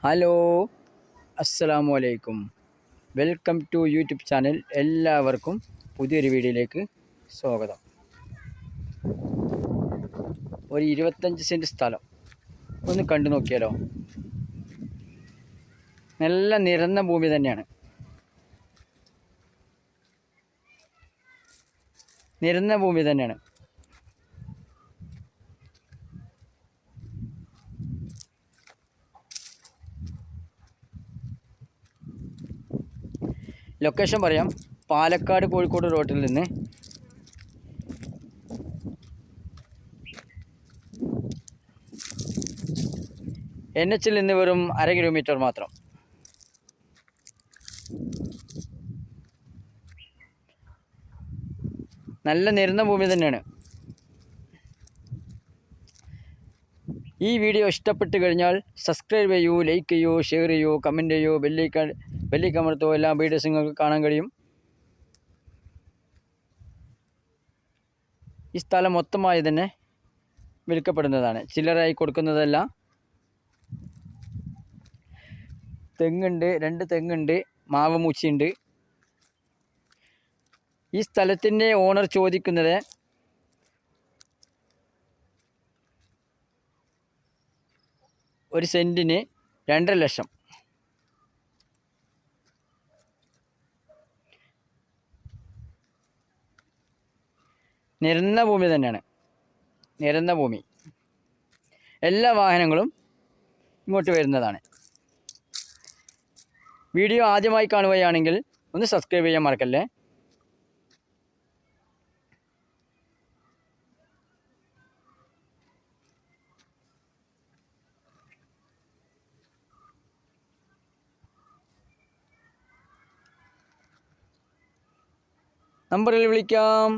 Hello, അസ്സലാമു അലൈക്കും. Welcome to YouTube channel. എല്ലാവർക്കും പുതിയൊരു വീഡിയോയിലേക്ക് സ്വാഗതം. ഒരു 25 സെൻറ്റ് സ്ഥലം ഒന്ന് കണ്ടു നോക്കിയാലോ? നല്ല നിരന്ന ഭൂമി തന്നെയാണ്. നിരന്ന ഭൂമി തന്നെയാണ്. ലൊക്കേഷൻ പറയാം. പാലക്കാട് കോഴിക്കോട് റോഡിൽ നിന്ന് NH നിന്ന് വെറും 1/2 കിലോമീറ്റർ മാത്രം. നല്ല നിരന്ന ഭൂമി തന്നെയാണ്. ഈ വീഡിയോ ഇഷ്ടപ്പെട്ട് കഴിഞ്ഞാൽ സബ്സ്ക്രൈബ് ചെയ്യൂ, ലൈക്ക് ചെയ്യൂ, ഷെയർ ചെയ്യൂ, കമൻറ്റ് ചെയ്യൂ, ബെല്ലൈക്കമർത്തോ. എല്ലാ വീഡിയോസ് നിങ്ങൾക്ക് കാണാൻ കഴിയും. ഈ സ്ഥലം മൊത്തമായി തന്നെ വിൽക്കപ്പെടുന്നതാണ്, ചില്ലറായി കൊടുക്കുന്നതല്ല. തെങ്ങുണ്ട്, 2 തെങ്ങുണ്ട്, മാവ് മൂച്ചിയുണ്ട്. ഈ സ്ഥലത്തിൻ്റെ ഓണർ ചോദിക്കുന്നത് ഒരു സെൻറ്റിന് 2.5 ലക്ഷം. നിരന്ന ഭൂമി തന്നെയാണ്. നിരന്ന ഭൂമി. എല്ലാ വാഹനങ്ങളും ഇങ്ങോട്ട് വരുന്നതാണ്. വീഡിയോ ആദ്യമായി കാണുകയാണെങ്കിൽ ഒന്ന് സബ്സ്ക്രൈബ് ചെയ്യാൻ മറക്കല്ലേ. നമ്പറിൽ വിളിക്കാം.